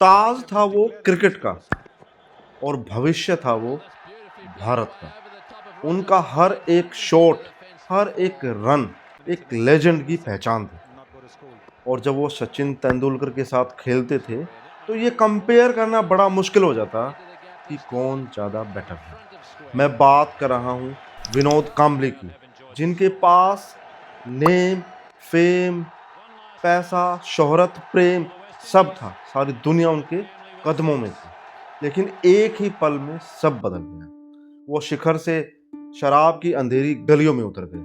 ताज था वो क्रिकेट का और भविष्य था वो भारत का। उनका हर एक शॉट, हर एक रन एक लेजेंड की पहचान थी। और जब वो सचिन तेंदुलकर के साथ खेलते थे तो ये कंपेयर करना बड़ा मुश्किल हो जाता कि कौन ज़्यादा बेटर है। मैं बात कर रहा हूँ विनोद कांबले की, जिनके पास नेम, फेम, पैसा, शोहरत, प्रेम सब था। सारी दुनिया उनके कदमों में थी। लेकिन एक ही पल में सब बदल गया। वो शिखर से शराब की अंधेरी गलियों में उतर गए,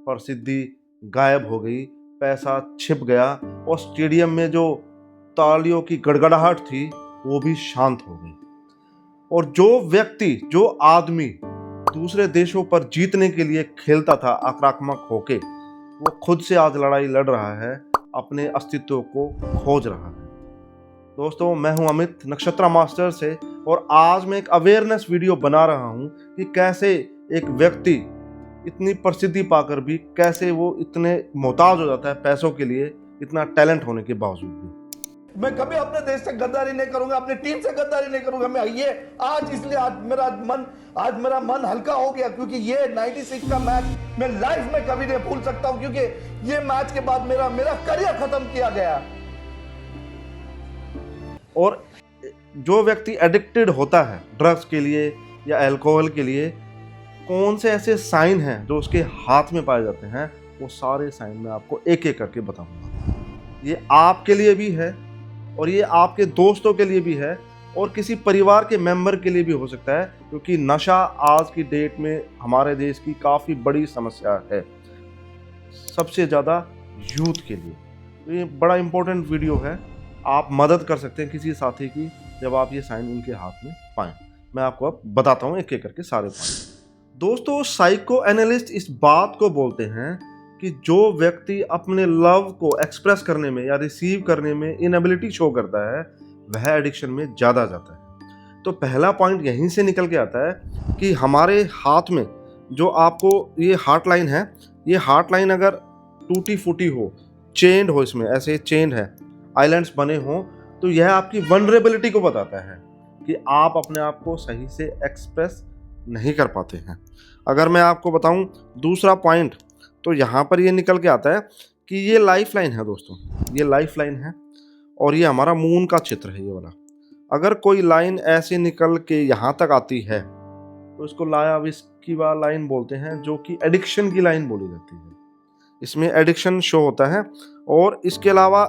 प्रसिद्धि गायब हो गई, पैसा छिप गया और स्टेडियम में जो तालियों की गड़गड़ाहट थी वो भी शांत हो गई। और जो व्यक्ति, जो आदमी दूसरे देशों पर जीतने के लिए खेलता था आक्रामक होके, वो खुद से आज लड़ाई लड़ रहा है, अपने अस्तित्व को खोज रहा है। दोस्तों, मैं हूं अमित नक्षत्रा मास्टर से और आज मैं एक अवेयरनेस वीडियो बना रहा हूं कि कैसे एक व्यक्ति इतनी प्रसिद्धि पाकर भी कैसे वो इतने मोहताज हो जाता है पैसों के लिए, इतना टैलेंट होने के बावजूद भी। मैं कभी अपने देश से गद्दारी नहीं करूंगा, अपनी टीम से गद्दारी नहीं करूंगा। मैं ये आज इसलिए आज मेरा मन हल्का हो गया क्योंकि ये 96 का मैच मैं लाइफ में कभी नहीं भूल सकता हूं, क्योंकि ये मैच के बाद मेरा करियर खत्म किया गया। और जो व्यक्ति एडिक्टेड होता है ड्रग्स के लिए या अल्कोहल के लिए, कौन से ऐसे साइन हैं जो उसके हाथ में पाए जाते हैं, वो सारे साइन मैं आपको एक एक करके बताऊंगा। ये आपके लिए भी है और ये आपके दोस्तों के लिए भी है और किसी परिवार के मेंबर के लिए भी हो सकता है, क्योंकि नशा आज की डेट में हमारे देश की काफ़ी बड़ी समस्या है, सबसे ज़्यादा यूथ के लिए। तो ये बड़ा इंपॉर्टेंट वीडियो है, आप मदद कर सकते हैं किसी साथी की जब आप ये साइन उनके हाथ में पाएं। मैं आपको अब बताता हूँ एक एक करके सारे पॉइंट। दोस्तों, साइको एनालिस्ट इस बात को बोलते हैं कि जो व्यक्ति अपने लव को एक्सप्रेस करने में या रिसीव करने में इनएबिलिटी शो करता है, वह एडिक्शन में ज़्यादा जाता है। तो पहला पॉइंट यहीं से निकल के आता है कि हमारे हाथ में जो आपको ये हार्ट लाइन है, ये हार्ट लाइन अगर टूटी फूटी हो, चेंड हो, इसमें ऐसे चेंड है, आइलैंड्स बने हों, तो यह आपकी वनरेबिलिटी को बताता है कि आप अपने आप को सही से एक्सप्रेस नहीं कर पाते हैं। अगर मैं आपको बताऊं दूसरा पॉइंट, तो यहाँ पर ये निकल के आता है कि ये लाइफ लाइन है। दोस्तों, ये लाइफ लाइन है और ये हमारा मून का चित्र है, ये वाला। अगर कोई लाइन ऐसे निकल के यहाँ तक आती है तो इसको लाया विस्किवा लाइन बोलते हैं, जो कि एडिक्शन की लाइन बोली जाती है। इसमें एडिक्शन शो होता है। और इसके अलावा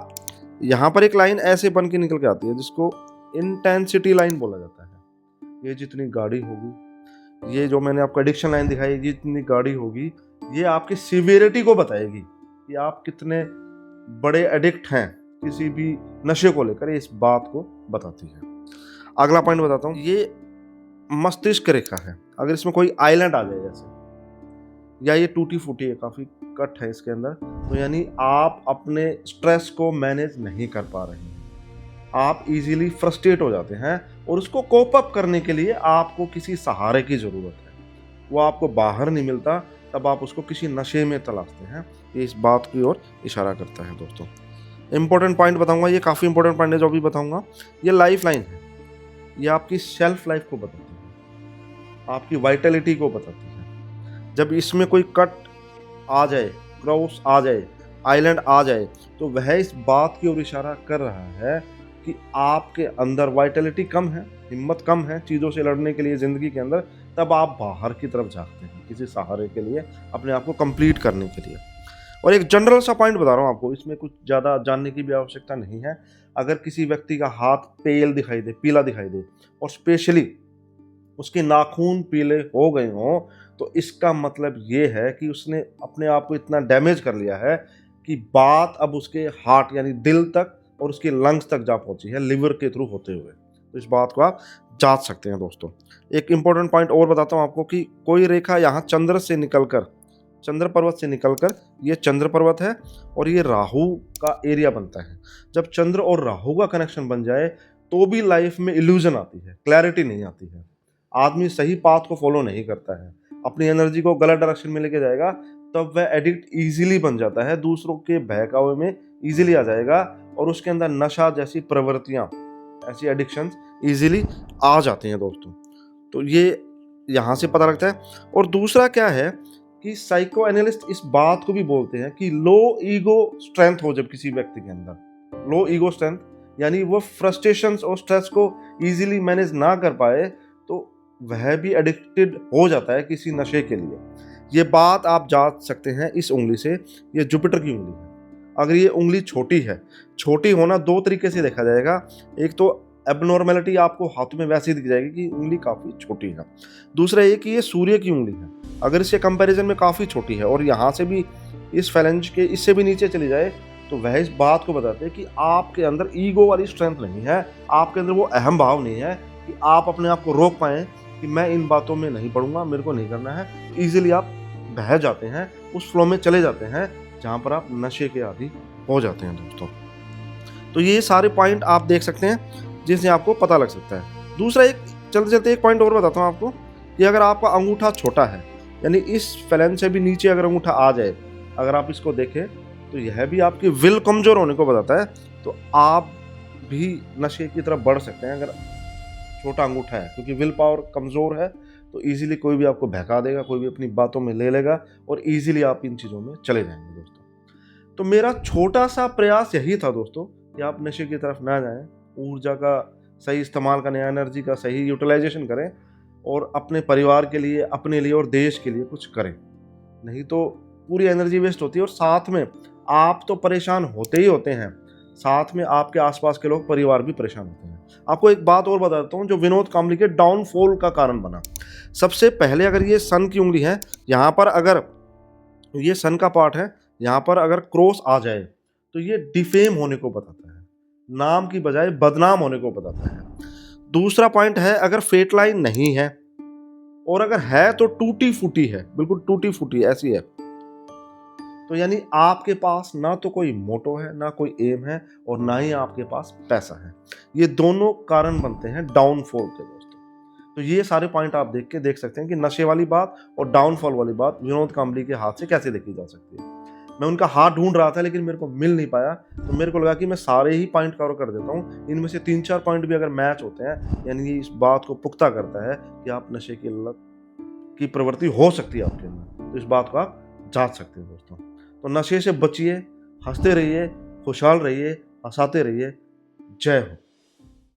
यहाँ पर एक लाइन ऐसे बन के निकल के आती है जिसको इंटेंसिटी लाइन बोला जाता है। ये जितनी गाढ़ी होगी, ये जो मैंने आपको एडिक्शन लाइन दिखाई, ये जितनी गाढ़ी होगी, ये आपकी सीवियरिटी को बताएगी कि आप कितने बड़े एडिक्ट हैं किसी भी नशे को लेकर, इस बात को बताती है। अगला पॉइंट बताता हूँ, ये मस्तिष्क रेखा है। अगर इसमें कोई आइलैंड आ जाए जैसे, या ये टूटी फूटी है, काफ़ी कट है इसके अंदर, तो यानी आप अपने स्ट्रेस को मैनेज नहीं कर पा रहे हैं, आप इजीली फ्रस्ट्रेट हो जाते हैं और उसको कोप अप करने के लिए आपको किसी सहारे की ज़रूरत है। वो आपको बाहर नहीं मिलता, तब आप उसको किसी नशे में तलाशते हैं। ये इस बात की ओर इशारा करता है। दोस्तों, इंपॉर्टेंट पॉइंट बताऊंगा, ये काफ़ी इंपॉर्टेंट पॉइंट है जो अभी बताऊंगा। ये लाइफ लाइन है, ये आपकी सेल्फ लाइफ को बताती है, आपकी वाइटलिटी को बताती है। जब इसमें कोई कट आ जाए, क्रॉस आ जाए, आइलैंड आ जाए, तो वह इस बात की ओर इशारा कर रहा है कि आपके अंदर वाइटलिटी कम है, हिम्मत कम है चीज़ों से लड़ने के लिए ज़िंदगी के अंदर। तब आप बाहर की तरफ झाँकते हैं किसी सहारे के लिए, अपने आप को कंप्लीट करने के लिए। और एक जनरल सा पॉइंट बता रहा हूँ आपको, इसमें कुछ ज़्यादा जानने की भी आवश्यकता नहीं है। अगर किसी व्यक्ति का हाथ पेल दिखाई दे, पीला दिखाई दे, और स्पेशली उसके नाखून पीले हो गए हों, तो इसका मतलब ये है कि उसने अपने आप को इतना डैमेज कर लिया है कि बात अब उसके हार्ट यानी दिल तक और उसके लंग्स तक जा पहुंची है, लिवर के थ्रू होते हुए। तो इस बात को आप जांच सकते हैं। दोस्तों, एक इंपॉर्टेंट पॉइंट और बताता हूँ आपको कि कोई रेखा यहाँ चंद्र से निकलकर, चंद्र पर्वत से निकलकर, ये चंद्र पर्वत है और ये राहु का एरिया बनता है। जब चंद्र और राहु का कनेक्शन बन जाए तो भी लाइफ में इल्यूजन आती है, क्लैरिटी नहीं आती है, आदमी सही पाथ को फॉलो नहीं करता है, अपनी एनर्जी को गलत डायरेक्शन में लेके जाएगा, तब वह एडिक्ट इजीली बन जाता है, दूसरों के बहकावे में इजीली आ जाएगा और उसके अंदर नशा जैसी प्रवृत्तियां ऐसी एडिक्शंस इजीली आ जाती हैं दोस्तों। तो ये यहाँ से पता लगता है। और दूसरा क्या है कि साइको एनालिस्ट इस बात को भी बोलते हैं कि लो ईगो स्ट्रेंथ हो जब किसी व्यक्ति के अंदर, लो ईगो स्ट्रेंथ यानी वो फ्रस्ट्रेशंस और स्ट्रेस को इजीली मैनेज ना कर पाए तो वह भी एडिक्टेड हो जाता है किसी नशे के लिए। ये बात आप जान सकते हैं इस उंगली से, ये जुपिटर की उंगली है। अगर ये उंगली छोटी है, छोटी होना दो तरीके से देखा जाएगा। एक तो एबनॉर्मेलिटी आपको हाथों में वैसे ही दिख जाएगी कि उंगली काफ़ी छोटी है। दूसरा ये कि ये सूर्य की उंगली है, अगर इसके कंपैरिजन में काफ़ी छोटी है और यहाँ से भी इस फैलेंज के इससे भी नीचे चली जाए तो वह इस बात को बताते हैं कि आपके अंदर ईगो वाली स्ट्रेंथ नहीं है, आपके अंदर वो अहम भाव नहीं है कि आप अपने आप को रोक पाएँ कि मैं इन बातों में नहीं पड़ूंगा, मेरे को नहीं करना है। ईजिली आप बह जाते हैं, उस फ्लो में चले जाते हैं जहाँ पर आप नशे के आदी हो जाते हैं दोस्तों। तो ये सारे पॉइंट आप देख सकते हैं जिससे आपको पता लग सकता है। दूसरा एक चलते चलते एक पॉइंट और बताता हूँ आपको कि अगर आपका अंगूठा छोटा है यानी इस फैलेंज से भी नीचे अगर अंगूठा आ जाए, अगर आप इसको देखें तो यह भी आपकी विल कमजोर होने को बताता है। तो आप भी नशे की तरफ बढ़ सकते हैं अगर छोटा अंगूठा है, क्योंकि विल पावर कमज़ोर है तो इजीली कोई भी आपको बहका देगा, कोई भी अपनी बातों में ले लेगा और इजीली आप इन चीज़ों में चले जाएंगे दोस्तों। तो मेरा छोटा सा प्रयास यही था दोस्तों कि आप नशे की तरफ ना जाएं, ऊर्जा का सही इस्तेमाल करें, एनर्जी का सही यूटिलाइजेशन करें और अपने परिवार के लिए, अपने लिए और देश के लिए कुछ करें। नहीं तो पूरी एनर्जी वेस्ट होती है और साथ में आप तो परेशान होते ही होते हैं, साथ में आपके आसपास के लोग, परिवार भी परेशान होते हैं। आपको एक बात और बता देता हूँ जो विनोद कांबली के डाउनफॉल का कारण बना। सबसे पहले अगर ये सन की उंगली है, यहाँ पर अगर ये सन का पार्ट है, यहाँ पर अगर क्रॉस आ जाए तो ये डिफेम होने को बताता है, नाम की बजाय बदनाम होने को बताता है। दूसरा पॉइंट है अगर फेट लाइन नहीं है और अगर है तो टूटी फूटी है, बिल्कुल टूटी फूटी ऐसी है, तो यानी आपके पास ना तो कोई मोटो है, ना कोई एम है और ना ही आपके पास पैसा है। ये दोनों कारण बनते हैं डाउनफॉल के दोस्तों। तो ये सारे पॉइंट आप देख सकते हैं कि नशे वाली बात और डाउनफॉल वाली बात विनोद कांबली के हाथ से कैसे देखी जा सकती है। मैं उनका हाथ ढूंढ रहा था लेकिन मेरे को मिल नहीं पाया, तो मेरे को लगा कि मैं सारे ही पॉइंट कवर कर देता हूँ। इनमें से 3-4 पॉइंट भी अगर मैच होते हैं यानी ये इस बात को पुख्ता करता है कि आप नशे की लत की प्रवृत्ति हो सकती है आपके अंदर, तो इस बात को आप जांच सकते हैं दोस्तों। तो नशे से बचिए, हंसते रहिए, खुशहाल रहिए, हंसाते रहिए। जय हो।